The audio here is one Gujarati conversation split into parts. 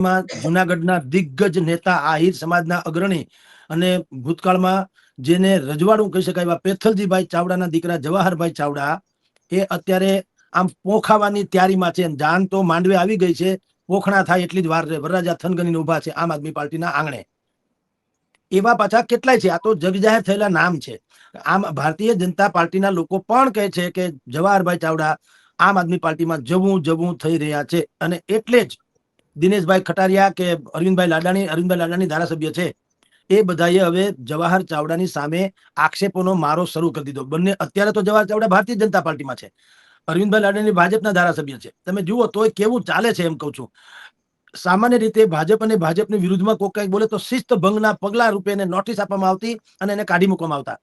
જુનાગઢના દિગ્ગજ નેતા આહિર સમાજના અગ્રણી અને ભૂતકાળમાં જેને રજવાડું કહી શકાય એવા પેથલજીભાઈ ચાવડાના દીકરા જવાહરભાઈ ચાવડા એ અત્યારે આમ પોખાવાની તૈયારીમાં છે. જાન તો માંડવે આવી ગઈ છે, પોખણા થાય એટલી જ વાર છે. વરરાજા થનગનીને ઉભા છે આમ આદમી પાર્ટીના આંગણે. એવા પાછા કેટલાય છે, આ તો જગજાહેર થયેલા નામ છે. આમ ભારતીય જનતા પાર્ટીના લોકો પણ કહે છે કે જવાહરભાઈ ચાવડા આમ આદમી પાર્ટીમાં જવું થઈ રહ્યા છે. અને એટલે જ દિનેશભાઈ ખટારિયા કે અરવિંદભાઈ લાડાણી ધારાસભ્ય છે, એ બધાએ હવે જવાહર ચાવડાની સામે આક્ષેપોનો મારો શરૂ કરી દીધો. બંને અત્યારે તો જવાહર ચાવડા ભારતીય જનતા પાર્ટીમાં છે, અરવિંદભાઈ લાડાણી ભાજપના ધારાસભ્ય છે. તમે જુઓ તોય કેવું ચાલે છે એમ કહું છું. સામાન્ય રીતે ભાજપ અને ભાજપની વિરુદ્ધમાં કોઈ કંઈક બોલે તો શિસ્ત ભંગના પગલા રૂપે એને નોટિસ આપવામાં આવતી અને એને કાઢી મૂકવામાં આવતા.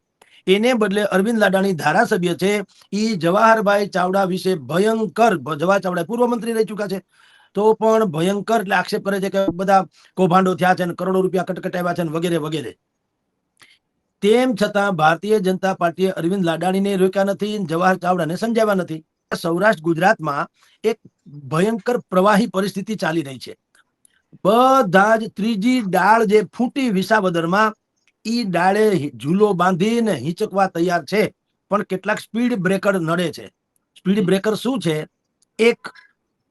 એને બદલે અરવિંદ લાડાણી ધારાસભ્ય છે, એ જવાહરભાઈ ચાવડા વિશે ભયંકર, જવાહર ચાવડા પૂર્વ મંત્રી રહી ચુક્યા છે, તો પણ ભયંકર એટલે આક્ષેપ કરે છે કે બધા કૌભાંડો થયા છે, કરોડો રૂપિયા કટકટાવ્યા છે વગેરે વગેરે. તેમ છતાં ભારતીય જનતા પાર્ટીએ અરવિંદ લાડાણીને રોક્યા નથી, જવાહર ચાવડાને સમજાવ્યા નથી. સૌરાષ્ટ્ર ગુજરાતમાં એક ભયંકર પ્રવાહી પરિસ્થિતિ ચાલી રહી છે. બધા જ ત્રીજી ડાળ જે ફૂટી વિસાવદરમાં, ઈ ડાળે ઝૂલો બાંધીને હિંચકવા તૈયાર છે, પણ કેટલાક સ્પીડ બ્રેકર નડે છે. સ્પીડ બ્રેકર શું છે? એક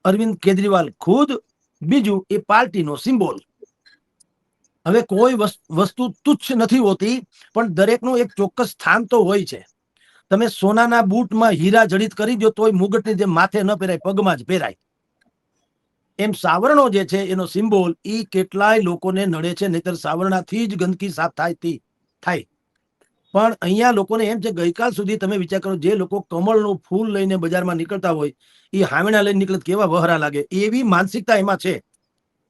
અરવિંદ કેજરીવાલ ખુદ, બીજું એ પાર્ટીનો સિમ્બોલ. હવે કોઈ વસ્તુ તુચ્છ નથી હોતી, પણ દરેકનું એક ચોક્કસ સ્થાન તો હોય છે. તમે સોનાના બૂટમાં હીરા જડિત કરી દો તોય મુગટની જેમ માથે ન પહેરાય, પગમાં જ પહેરાય. એમ સાવરણો જે છે એનો સિમ્બોલ ઈ કેટલાય લોકોને નડે છે, નહીતર સાવરણાથી જ ગંદકી સાફ થાય. પણ અહીંયા લોકોને એમ છે, ગઈકાલ સુધી તમે વિચાર કરો, જે લોકો કમળનું ફૂલ લઈને બજારમાં નીકળતા હોય, એ હાવેણા લઈને નીકળે કેવા વહરા લાગે, એવી માનસિકતા એમાં છે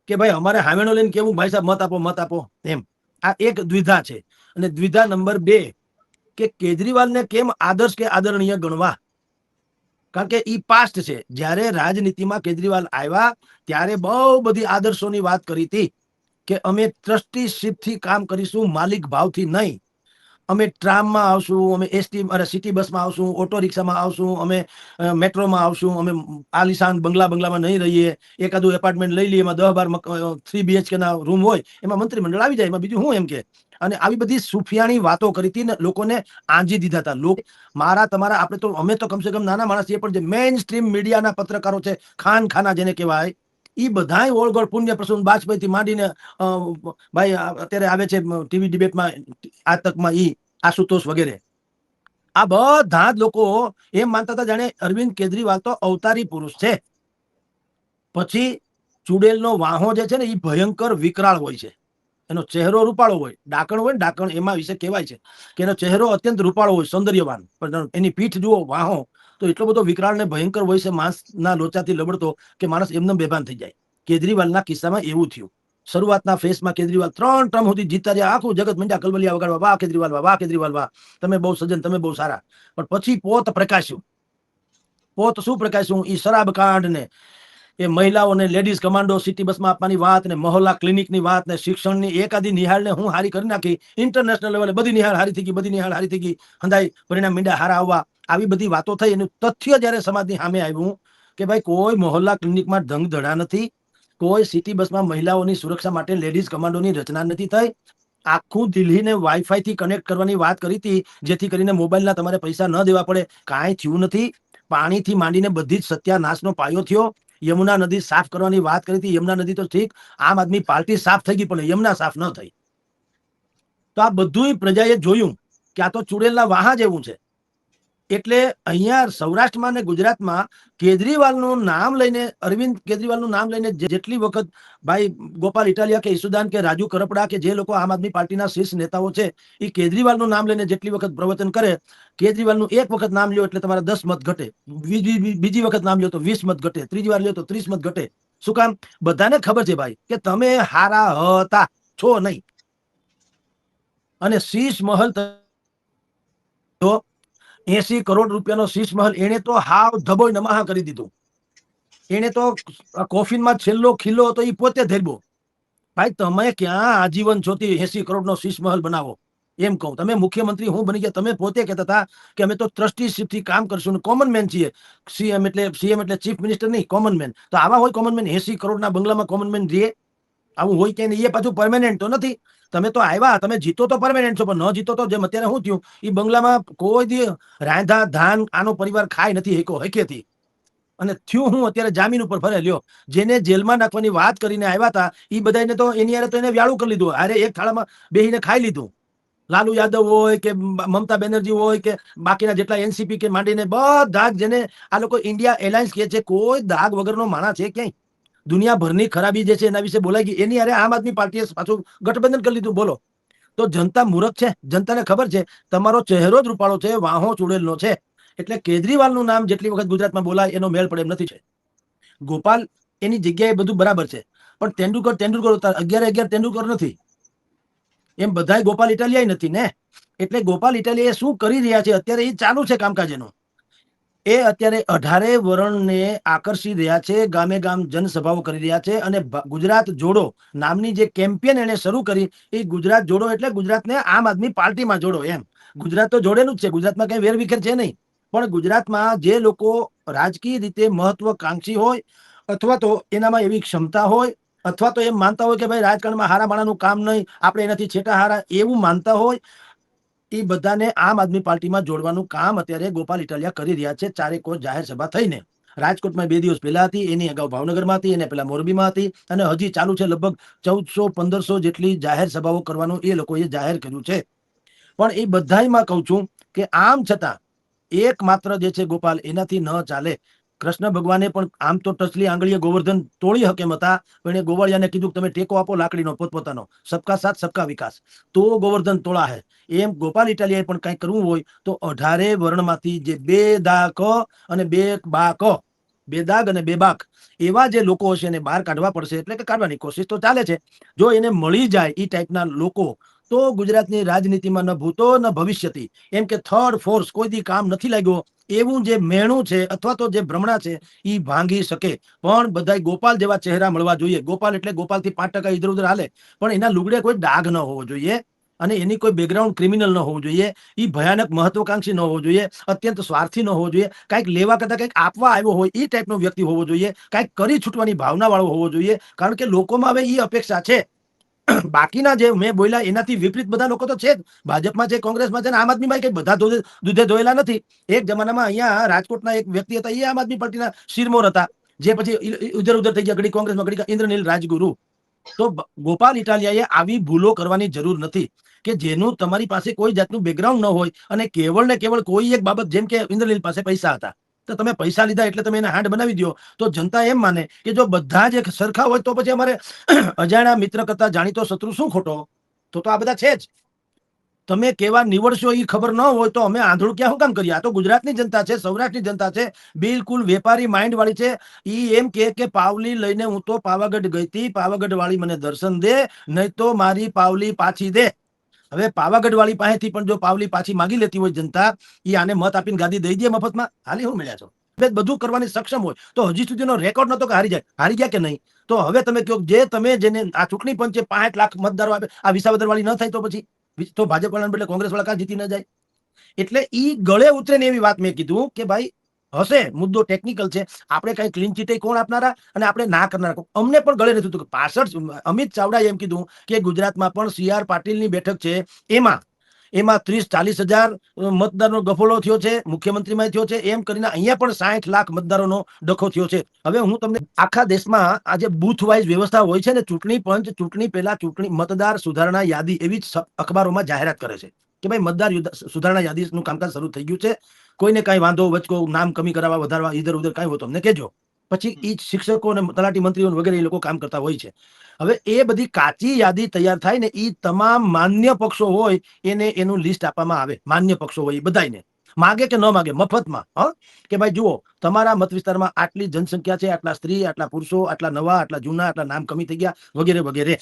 કે ભાઈ અમારે હાવેણો લઈને કેવું, ભાઈ સાહેબ મત આપો એમ. આ એક દ્વિધા છે. અને દ્વિધા નંબર 2 કે કેજરીવાલને કેમ આદર્શ કે આદરણીય ગણવા? કારણ કે ઈ પાસ્ટ છે. જ્યારે રાજનીતિમાં કેજરીવાલ આવ્યા ત્યારે બહુ બધી આદર્શોની વાત કરી હતી કે અમે ટ્રસ્ટીશીપથી કામ કરીશું, માલિક ભાવથી નહીં. અમે ટ્રામમાં આવશું, અમે સિટી બસમાં આવશું, ઓટો રિક્ષામાં આવશું, અમે મેટ્રોમાં આવશું, અમે આલિશાન બંગલામાં નહીં રહીએ. એકાદું એપાર્ટમેન્ટ લઈ લઈએ, એમાં 10-12 3 BHK ના રૂમ હોય, એમાં મંત્રીમંડળ આવી જાય, એમાં બીજું હું એમ કે. અને આવી બધી સુફિયાણી વાતો કરી હતી ને લોકોને આંજી દીધા હતા. મારા તમારા અમે તો કમસે કમ નાના માણસ છીએ, પણ જે મેઇન સ્ટ્રીમ મીડિયાના પત્રકારો છે, ખાના જેને કહેવાય, એ બધાય ઓળગોળ પુણ્ય પ્રસૂન વાજપેયી થી માંડીને ભાઈ અત્યારે આવે છે ટીવી ડિબેટમાં આ તકમાં ઈ આશુતોષ વગેરે, આ બધા જ લોકો એમ માનતા હતા જાણે અરવિંદ કેજરીવાલ તો અવતારી પુરુષ છે. પછી ચુડેલનો વાહો જે છે ને એ ભયંકર વિકરાળ હોય છે. એનો ચહેરો રૂપાળો હોય, ડાકણ હોય ને ડાકણ, એમાં વિશે કહેવાય છે કે એનો ચહેરો અત્યંત રૂપાળો હોય, સૌંદર્યવાન, પણ એની પીઠ જુઓ, વાહો તો એટલો બધો વિકરાળ ને ભયંકર હોય છે, માંસના લોચાથી લબડતો, કે માણસ એમને બેભાન થઈ જાય. કેજરીવાલના કિસ્સામાં એવું થયું. શરૂઆતના ફેસમાં કેજરીવાલ 3 ટર્મ સુધી જીતતા રહ્યા, આખું જગત મંડ્યા કલબલિયા વગાડવા, વાહ કેજરીવાલ વાહ, વાહ કેજરીવાલ વાહ, તમે બહુ સજ્જન, તમે બહુ સારા. પણ પછી પોત પ્રકાશ્યું. પોત શું પ્રકાશ્યું? એ શરાબ કાંડ ને એ મહિલાઓને લેડીઝ કમાન્ડો સિટી બસમાં આપવાની વાત ને મહોલ્લા ક્લિનિકની વાત ને શિક્ષણની એકાદી નિહાળને હું હારી કરી નાખી, ઇન્ટરનેશનલ લેવલે બધી નિહાળ હારી થઈ ગઈ, હંધાઈ પરિણામ મીંડા હારા આવવા, આવી બધી વાતો થઈ. એનું તથ્ય જ્યારે સમાજની સામે આવ્યું કે ભાઈ કોઈ મહોલ્લા ક્લિનિકમાં ધંગ ધડા નથી, કોઈ સિટી બસમાં મહિલાઓની સુરક્ષા માટે લેડીઝ કમાન્ડોની રચના નથી થઈ. આખું દિલ્હીને વાઈફાઈ થી કનેક્ટ કરવાની વાત કરી હતી, જેથી કરીને મોબાઈલના તમારે પૈસા ન દેવા પડે. કાંઈ થયું નથી. પાણીથી માંડીને બધી જ સત્યાનાશનો પાયો થયો. યમુના નદી સાફ કરવાની વાત કરી હતી. યમુના નદી તો ઠીક, આમ આદમી પાર્ટી સાફ થઈ ગઈ, પણ યમુના સાફ ન થઈ. તો આ બધું પ્રજાએ જોયું કે આ તો ચુડેલના વાહા જેવું છે. એટલે અહીંયા સૌરાષ્ટ્રમાં અને ગુજરાતમાં કેજરીવાલનું નામ લઈને, અરવિંદ કેજરીવાલનું નામ લઈને જેટલી વખત ભાઈ ગોપાલ ઇટાલિયા કે ઈસુદાન કે રાજુ કરપડા કે જે લોકો આમ આદમી પાર્ટીના શીર્ષ નેતાઓ છે, એ કેજરીવાલનું નામ લઈને જેટલી વખત પ્રવચન કરે, કેજરીવાલનું એક વખત નામ લ્યો એટલે તમારા 10 મત ઘટે, બીજી વખત નામ લ્યો તો 20 મત ઘટે, ત્રીજી વાર લ્યો તો 30 મત ઘટે. શું કામ? બધાને ખબર છે ભાઈ કે તમે હારા હતા છો નહીં. અને શીશ મહલ તો 80 કરોડ રૂપિયાનો શીશ મહલ એને તો હાવ ધબોય નમાહા કરી દીધું. એને તો કોફીનમાં છેલ્લો ખીલ્લો હતો એ પોતે ધરબો. ભાઈ તમે ક્યાં આજીવન છોથી 80 કરોડનો શીશ મહલ બનાવો? એમ કહું, તમે મુખ્યમંત્રી હું બની ગયા, તમે પોતે કહેતા હતા કે અમે તો ટ્રસ્ટીશીપથી કામ કરશું, કોમન મેન છીએ. સીએમ એટલે ચીફ મિનિસ્ટર નહીં, કોમન મેન. તો આવા હોય કોમન મેન? 80 કરોડના બંગલામાં કોમન મેન રહે? આવું હોય કે નહીં, એ પાછું પરમેનન્ટ તો નથી. તમે તો આવ્યા, તમે જીતો તો પરમેનન્ટ છો, પણ ન જીતો તો જેમ અત્યારે શું થયું, એ બંગલામાં કોઈ દી રાંધા ધાન આનો પરિવાર ખાય નથી હકેથી. અને થયું હું અત્યારે જામીન ઉપર ફરે લ્યો. જેને જેલમાં નાખવાની વાત કરીને આવ્યા હતા એ બધાને તો એની યારે તો એને વ્યાળું કરી લીધું, અરે એક થાળામાં બેહીને ખાઈ લીધું. લાલુ યાદવ હોય કે મમતા બેનર્જી હોય કે બાકીના જેટલા એનસીપી કે માંડીને બધા જેને આ લોકો ઇન્ડિયા એલાયન્સ કહે છે, કોઈ દાગ વગરનો માણસ છે ક્યાંય. દુનિયાભરની ખરાબી જે છે એના વિશે બોલાઈ ગઈ, એની યારે આમ આદમી પાર્ટીએ પાછું ગઠબંધન કરી લીધું. બોલો, તો જનતા મૂર્ખ છે? જનતાને ખબર છે તમારો ચહેરો જ રૂપાળો છે, વાહો ચૂડેલનો છે. એટલે કેજરીવાલનું નામ જેટલી વખત ગુજરાતમાં બોલાય એનો મેળ પડે એમ નથી છે. ગોપાલ એની જગ્યાએ બધું બરાબર છે, પણ તેંડુલકર 11 તેંડુલકર નથી, એમ બધાય ગોપાલ ઇટાલિયા નથી ને. એટલે ગોપાલ ઇટાલિયા શું કરી રહ્યા છે અત્યારે એ ચાલુ છે કામકાજ એનું. એ અત્યારે 18 વર્ણને આકર્ષી રહ્યા છે, ગામે ગામ જનસભાઓ કરી રહ્યા છે. અને ગુજરાત જોડો નામની જે કેમ્પેન એને શરૂ કરી, એ ગુજરાત જોડો એટલે ગુજરાતને આમ આદમી પાર્ટીમાં જોડો એમ. ગુજરાત તો જોડેલું જ છે, ગુજરાતમાં કઈ વેરવિખેર છે નહીં. પણ ગુજરાતમાં જે લોકો રાજકીય રીતે મહત્વકાંક્ષી હોય, અથવા તો એનામાં એવી ક્ષમતા હોય, અથવા તો એમ માનતા હોય કે ભાઈ રાજકારણમાં હારા માણાનું કામ નહીં, આપણે એનાથી છેટા હારા, એવું માનતા હોય, એ બધાને આમ આદમી પાર્ટીમાં જોડવાનું કામ અત્યારે ગોપાલ ઇટાલિયા કરી રહ્યા છે. ચારેકોર જાહેર સભા થઈને રાજકોટમાં 2 દિવસ પહેલા હતી, એની અગાઉ ભાવનગરમાં હતી, એને પેલા મોરબીમાં હતી, અને હજી ચાલુ છે. લગભગ 1400-1500 જેટલી જાહેર સભાઓ કરવાનું એ લોકોએ જાહેર કર્યું છે. પણ એ બધામાં કહું છું કે આમ છતાં એકમાત્ર જે છે ગોપાલ, એનાથી ન ચાલે. કૃષ્ણ ભગવાને પણ આમ તો ટચલી આંગળીએ ગોવર્ધન તોડી હકેમ હતા, પણ એ ગોવાળિયાને કીધું તમે ટેકો આપો લાકડીનો પોતપોતાનો, સબકા સાથ સબકા વિકાસ, તો ગોવર્ધન તોળા હે. એમ ગોપાલ ઇટાલિયાએ પણ કંઈક કરવું હોય તો 18 વર્ણમાંથી જે 2 દા ક અને 2 બા ક, 2 દાગ અને 2 બાક, એવા જે લોકો હશે એને બહાર કાઢવા પડશે. એટલે કે કાઢવાની કોશિશ તો ચાલે છે. જો એને મળી જાય એ ટાઈપના લોકો, તો ગુજરાતની રાજનીતિમાં ન ભૂતો ન ભવિષ્યથી, એમ કે થર્ડ ફોર્સ કોઈ દી કામ નથી લાગ્યો એવું જે મેણું છે અથવા તો જે ભ્રમણા છે એ ભાંગી શકે. પણ બધા ગોપાલ જેવા ચહેરા મળવા જોઈએ. ગોપાલ એટલે ગોપાલથી 5% ઇધર ઉધર હાલે, પણ એના લુગડે કોઈ ડાઘ ન હોવો જોઈએ, અને એની કોઈ બેકગ્રાઉન્ડ ક્રિમિનલ ન હોવું જોઈએ, એ ભયાનક મહત્વકાંક્ષી ન હોવો જોઈએ, અત્યંત સ્વાર્થી ન હોવો જોઈએ, કાંઈક લેવા કરતા કંઈક આપવા આવ્યો હોય એ ટાઈપનો વ્યક્તિ હોવો જોઈએ, કાંઈક કરી છૂટવાની ભાવના વાળો હોવો જોઈએ. કારણ કે લોકોમાં હવે એ અપેક્ષા છે. બાકીના જે મેં બોલ્યા એનાથી વિપરીત બધા લોકો તો છે જ. ભાજપમાં છે, કોંગ્રેસમાં છે, આમ આદમીમાં કઈ બધા દૂધે ધોયેલા નથી. એક જમાનામાં અહીંયા રાજકોટના એક વ્યક્તિ હતા, એ આમ આદમી પાર્ટીના શિરમોર હતા, જે પછી ઇધર ઉધર થઈ ગયા, ઘડી કોંગ્રેસમાં, ઘડી ઇન્દ્રનીલ રાજગુરુ. તો ગોપાલ ઇટાલિયાએ આવી ભૂલો કરવાની જરૂર નથી, કે જેનું તમારી પાસે કોઈ જાતનું બેકગ્રાઉન્ડ ન હોય, અને કેવળ ને કેવળ કોઈ એક બાબત, જેમ કે ઇન્દ્રનીલ પાસે પૈસા હતા, તો તમે પૈસા લીધા એટલે તમે એને હાંડ બનાવી દો. તો જનતા એમ માને કે જો બધા જ સરખા હોય તો પછી અમારે અજાણ્યા મિત્ર કરતા જાણીતો શત્રુ શું ખોટો? તો આ બધા છે જ. તમે કેવા નીવડશો એ ખબર ન હોય તો અમે આંધળું ક્યાં શું કામ કરીએ? આ તો ગુજરાતની જનતા છે, સૌરાષ્ટ્રની જનતા છે, બિલકુલ વેપારી માઇન્ડ વાળી છે. ઈ એમ કે પાવલી લઈને હું તો પાવાગઢ ગઈ હતી, પાવાગઢ વાળી મને દર્શન દે, નહીં તો મારી પાવલી પાછી દે. હવે પાવાગઢ વાળી પાસેથી પણ જો પાવલી પાછી માગી લેતી હોય જનતા, એ આને મત આપીને ગાદી દઈ દે મફતમાં, હાલી હું મળ્યા છો. બધું કરવાની સક્ષમ હોય તો હજી સુધીનો રેકોર્ડ નતો કે હારી જાય. હારી ગયા કે નહીં? તો હવે તમે કહો, જે તમે જેને આ ચૂંટણી પંચે 65 લાખ મતદારો આપે, આ વિસાવદર વાળી ન થાય તો પછી તો ભાજપ વાળાને બદલે કોંગ્રેસ વાળા કાં જીતી ન જાય? એટલે ઈ ગળે ઉતરે ને એવી વાત મેં કીધું કે ભાઈ હશે મુદ્દો ટેકનિકલ છે, આપણે કઈ ક્લીન ચીટ કોણ આપનારા અને આપણે ના કરનારા. અમને પણ ગળે નથી હતું. પાછળ અમિત ચાવડાએ એમ કીધું કે ગુજરાતમાં પણ CR પાટીલની બેઠક છે, એમાં 30-40 હજાર મતદારનો ગફોડો થયો છે, મુખ્યમંત્રીમાં થયો છે, એમ કરીને અહીંયા પણ 60 લાખ મતદારોનો ડખો થયો છે. હવે હું તમને આખા દેશમાં આજે બૂથ વાઇઝ વ્યવસ્થા હોય છે ને, ચૂંટણી પંચ ચૂંટણી પહેલા મતદાર સુધારણા યાદી એવી જ અખબારોમાં જાહેરાત કરે છે કે ભાઈ મતદાર સુધારણા યાદીનું કામકાજ શરૂ થઈ ગયું છે, કોઈને કઈ વાંધો વચકો નામ કમી કરાવવા વધારવા ઇધર ઉધર કઈ હોય તો અમને કહેજો. પછી એ શિક્ષકો અને તલાટી મંત્રીઓ વગેરે એ લોકો કામ કરતા હોય છે. હવે એ બધી કાચી યાદી તૈયાર થાય ને, એ તમામ માન્ય પક્ષો હોય એને એનું લિસ્ટ આપવામાં આવે. માન્ય પક્ષો હોય એ બધાને માગે કે ન માગે મફતમાં, કે ભાઈ જુઓ તમારા મત વિસ્તારમાં આટલી જનસંખ્યા છે, આટલા સ્ત્રી, આટલા પુરુષો, આટલા નવા, આટલા જૂના, આટલા નામ કમી થઈ ગયા, વગેરે વગેરે.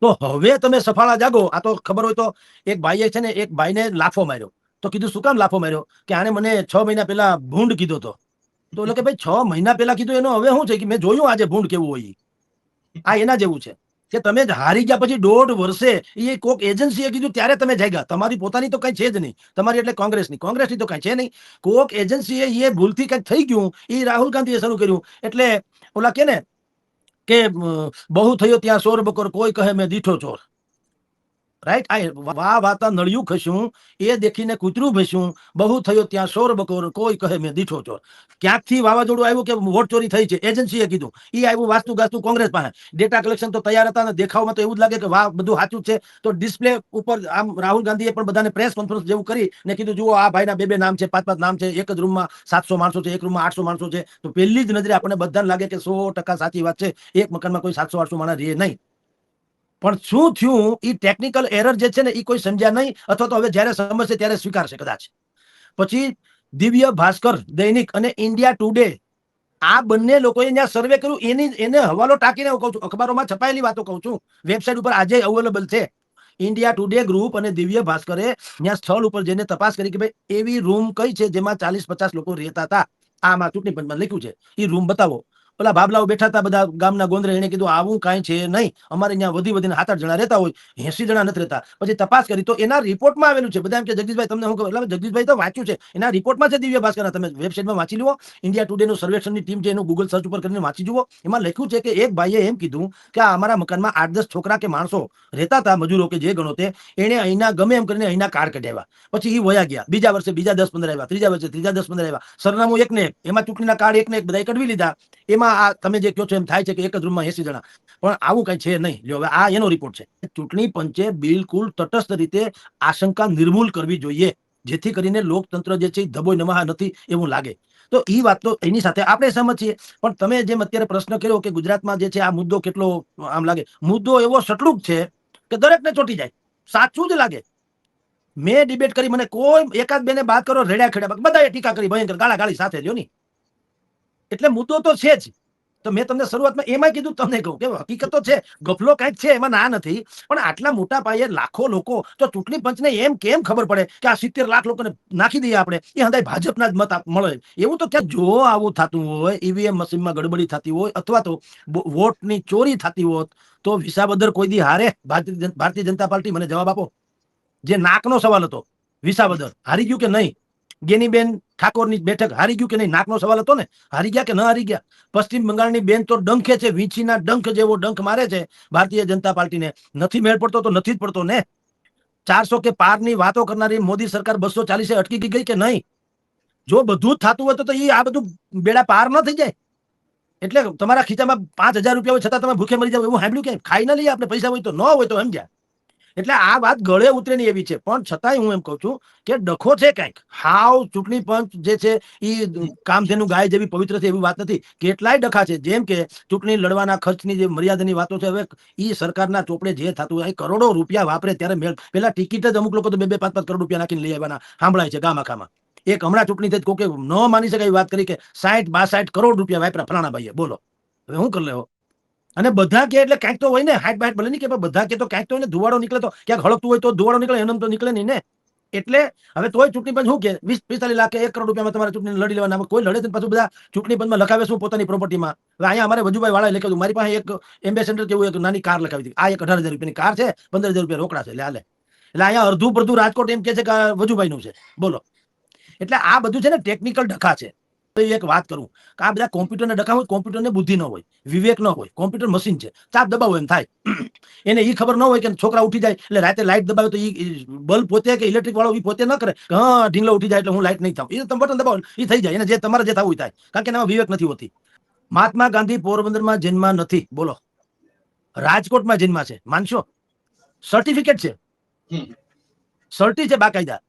તો હવે તમે સફાળા જાગો. આ તો ખબર હોય તો એક ભાઈએ છે ને એક ભાઈને લાફો માર્યો, તો કીધું શું કામ લાફો માર્યો? કે આને મને 6 મહિના પહેલા ભૂંડ કીધો હતો. તો એટલે કે ભાઈ 6 મહિના પહેલા કીધું એનો હવે શું છે કે મેં જોયું આજે ભૂંડ કેવું હોય. આ એના જેવું છે કે તમે હારી ગયા પછી 1.5 વર્ષે એ કોઈક એજન્સીએ કીધું ત્યારે તમે જાગ્યા. તમારી પોતાની તો કઈ છે જ નહીં. તમારી એટલે કોંગ્રેસની તો કઈ છે નહીં. કોઈક એજન્સીએ એ ભૂલથી કઈક થઈ ગયું, એ રાહુલ ગાંધીએ શરૂ કર્યું. એટલે ઓલા કે ને કે બહુ થયો ત્યાં સોર બકોર, કોઈ કહે મેં દીઠો ચોર. રાઈટ? આ વા વાતા નળિયું ખસ્યું, એ દેખીને કૂતરું ભસ્યું, બહુ થયો ત્યાં સોર બકોર, કોઈ કહે મેં દીઠો ચોર. ક્યાંકથી વાવાઝોડું આવ્યું કે વોટ ચોરી થઈ છે, એજન્સીએ કીધું, એ આવ્યું વાસ્તુ ગાસ્તુ કોંગ્રેસ પાસે, ડેટા કલેક્શન તો તૈયાર હતા, ને દેખાવમાં તો એવું જ લાગે કે વાહ બધું સાચું છે. તો ડિસ્પ્લે ઉપર આમ રાહુલ ગાંધીએ પણ બધાને પ્રેસ કોન્ફરન્સ જેવું કરી ને કીધું, જુઓ આ ભાઈના બે નામ છે, પાંચ નામ છે, એક જ રૂમમાં 700 માણસો છે, એક રૂમમાં 800 માણસો છે. તો પહેલી જ નજરે આપણને બધાને લાગે કે 100% સાચી વાત છે, એક મકાનમાં કોઈ 700-800 માણસ રહે નહીં. પણ શું થયું, એ ટેકનિકલ એરર જે છે ને એ કોઈ સમજ્યા નહીં, અથવા તો હવે જયારે સમજશે ત્યારે સ્વીકારશે કદાચ. પછી દિવ્ય ભાસ્કર દૈનિક અને ઇન્ડિયા ટુડે, આ બંને લોકોએ ત્યાં સર્વે કર્યું, એને હવાલો ટાંકીને કહું છું, અખબારોમાં છપાયેલી વાતો કહું છું, વેબસાઇટ ઉપર આજે અવેલેબલ છે. ઇન્ડિયા ટુડે ગ્રુપ અને દિવ્ય ભાસ્કરે ત્યાં સ્થળ ઉપર જઈને તપાસ કરી કે ભાઈ એવી રૂમ કઈ છે જેમાં 40-50 લોકો રહેતા હતા. આમાં ચૂંટણી પંચમાં લખ્યું છે, એ રૂમ બતાવો. પેલા બાબલાઓ બેઠા હતા બધા ગામના ગોંદરે, એને કીધું આવું કાંઈ છે નહીં, અમારે અહીંયા વધીને 7-8 જણા રહેતા હોય, 80 જણા નથી રહેતા. પછી તપાસ કરી તો એના રિપોર્ટમાં આવેલું છે. બધા એમ કે જગદીશભાઈ તમને હું કહું, એટલે જગદીશભાઈ તો વાંચ્યું છે, એના રિપોર્ટમાં છે દિવ્ય ભાસ્કરના, તમે વેબસાઇટમાં વાંચી લો, ઇન્ડિયા ટુડેનું સર્વેક્ષણની ટીમ છે એનું ગૂગલ સર્ચ ઉપર કરીને વાંચી જુઓ. એમાં લખ્યું છે કે એક ભાઈએ એમ કીધું કે અમારા મકાનમાં 8-10 છોકરા કે માણસો રહેતા હતા, મજૂરો કે જે ગણો તે, એને અહીંના ગમે એમ કરીને અહીંના કાર્ડ કઢાવ્યા, પછી એ વયા ગયા. બીજા વર્ષે બીજા 10-15 આવ્યા, ત્રીજા વર્ષે ત્રીજા 10-15 આવ્યા, સરનામું એકને એક, એમાં ચૂંટણીના કાર્ડ એકને એક બધા કઢવી લીધા. એમાં આ તમે જે કહો છો એમ થાય છે કે એક જ રૂમમાં 80 જણા, પણ આવું કઈ છે નહીં. જો હવે આ એનો રિપોર્ટ છે. ચૂંટણી પંચે બિલકુલ તટસ્થ રીતે આશંકા નિર્મૂલ કરવી જોઈએ, જેથી કરીને લોકતંત્ર જે છે ધબોય નમહા નથી એવું લાગે. તો એ વાત તો એની સાથે આપણે સહમત છીએ. પણ તમે જેમ અત્યારે પ્રશ્ન કર્યો કે ગુજરાતમાં જે છે આ મુદ્દો કેટલો આમ લાગે, મુદ્દો એવો સટલુક છે કે દરેકને ચોંટી જાય, સાચું જ લાગે. મેં ડિબેટ કરી, મને કોઈ એકાદ બેને બાત કરો, રેડ્યા ખેડ્યા, બધાએ ટીકા કરી, ભયંકર ગાળાગાળી સાથે લ્યો ની. એટલે મુદ્દો તો છે જ. તો મેં તમને શરૂઆતમાં એમાં કીધું, તમને કહું કે હકીકત તો છે, ગફલો કાંઈક છે, એમાં ના નથી. પણ આટલા મોટા પાયે લાખો લોકો, તો ચૂંટણી પંચને એમ કેમ ખબર પડે કે આ 70 લાખ લોકોને નાખી દઈએ આપણે, એ હંધાય ભાજપના જ મત મળે? એવું તો ક્યાં. જો આવું થતું હોય, ઈવીએમ મશીનમાં ગડબડી થતી હોય, અથવા તો વોટની ચોરી થતી હોત, તો વિસાવદર કોઈ દી હારે ભારતીય જનતા પાર્ટી? મને જવાબ આપો. જે નાકનો સવાલ હતો, વિસાવદર હારી ગયું કે નહીં? ગેનીબેન ઠાકોરની બેઠક હારી ગયું કે નહીં? નાકનો સવાલ હતો ને. હારી ગયા કે ન હારી ગયા? પશ્ચિમ બંગાળની બેન તો ડંખે છે, વીંછીના ડંખ જેવો ડંખ મારે છે ભારતીય જનતા પાર્ટીને. નથી મેળ પડતો તો નથી જ પડતો ને. 400 કે પારની વાતો કરનારી મોદી સરકાર 240 અટકી ગઈ કે નહીં? જો બધું જ થતું હોય તો એ આ બધું બેડા પાર ન થઈ જાય. એટલે તમારા ખીચામાં 5,000 રૂપિયા હોય છતાં તમે ભૂખે મરી જાવ એવું સાંભળ્યું કે? ખાઈ ન લઈએ આપણે, પૈસા હોય તો, ન હોય તો સમજ્યા. એટલે આ વાત ગળે ઉતરે ની એવી છે. પણ છતાંય હું એમ કહું છું કે ડખો છે કંઈક. હાવ ચૂંટણી પંચ જે છે એ કામધેનુ ગાય જેવી પવિત્ર છે એવી વાત નથી. કેટલાય ડખા છે. જેમ કે ચૂંટણી લડવાના ખર્ચની જે મર્યાદાની વાતો છે, હવે એ સરકારના ચોપડે જે થતું હોય, કરોડો રૂપિયા વાપરે ત્યારે મેળ. પેલા ટિકિટ જ અમુક લોકો તો 2-5 કરોડ રૂપિયા નાખીને લઈ આવવાના સાંભળાય છે ગામ આખામાં. એક હમણાં ચૂંટણી થઈ, કોકે ન માની શકાય વાત કરી કે 60-62 કરોડ રૂપિયા વાપરા ફલાણા ભાઈએ. બોલો હવે હું કરી લેવો? અને બધા કે એટલે ક્યાંક તો હોય ને, હાઈટ બાઈટ ભલે નહીં કે, બધા કે તો ક્યાંક તો હોય ને, ધુવાડો નીકળે તો ક્યાંક હળકતું હોય તો ધુવાડો નીકળે, એમ તો નીકળે નહીં ને. એટલે હવે તોય ચૂંટણી પંચ શું કે 20-45 લાખ કે 1 કરોડ રૂપિયામાં તમારે ચૂંટણી લડી લેવાના. કોઈ લડે તો પાછું બધા ચૂંટણી પંચમાં લખાવે શું? પોતાની પ્રોપર્ટીમાં. હવે અહીંયા અમારે વજુભાઈ વાળાએ લખ્યું, મારી પાસે એક એમ્બેસેડર કેવું એક નાની કાર લખાવી હતી. આ એક 18,000 રૂપિયાની કાર છે, 15,000 રૂપિયા રોકડા છે, હાલે. એટલે અહીંયા અડધું પડધું રાજકોટ એમ કે છે કે વજુભાઈનું છે. બોલો. એટલે આ બધું છે ને ટેકનિકલ ડખા છે. એક વાત કરું કે આ બધા કોમ્પ્યુટરને ડખા હોય, કોમ્પ્યુટરને બુદ્ધિ ન હોય, વિવેક ન હોય. કોમ્પ્યુટર મશીન છે, ચાપ દબાવો એમ થાય. એને એ ખબર ન હોય કે છોકરા ઉઠી જાય એટલે રાતે લાઈટ દબાવે તો એ બલ્બ પોતે કે ઇલેક્ટ્રિક વાળો એ પોતે ન કરે. હા, ઢીંગલો ઉઠી જાય એટલે હું લાઈટ નહીં થાવ. એ તમે બટન દબાવો એ થઈ જાય. એને જે તમારે જે થવું થાય, કારણ કે એમાં વિવેક નથી હોતી. મહાત્મા ગાંધી પોરબંદરમાં જન્મા નથી. બોલો. રાજકોટમાં જન્મા છે. માનશો? સર્ટિફિકેટ છે, સર્ટી છે બાકાયદા.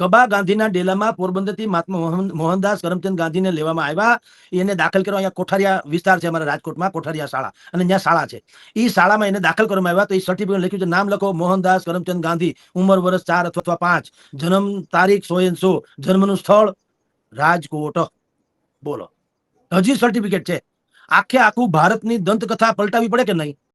કબા ગાંધીના ડેલામાં પોરબંદરથી મહાત્મા મોહનદાસ કરમચંદ ગાંધીને લેવામાં આવ્યા. એને દાખલ કરવા અહીંયા કોઠારિયા વિસ્તાર છે અમારા રાજકોટમાં, કોઠારિયા શાળા, અને ત્યાં શાળા છે. એ શાળામાં એને દાખલ કરવામાં આવ્યા. તો એ સર્ટિફિકેટ લખ્યું છે, નામ લખો મોહનદાસ કરમચંદ ગાંધી, ઉંમર વર્ષ 4 અથવા 5, જન્મ તારીખ 100 જન્મનું સ્થળ રાજકોટ. બોલો. હજી સર્ટિફિકેટ છે. આખે આખું ભારતની દંતકથા પલટાવી પડે કે નહીં?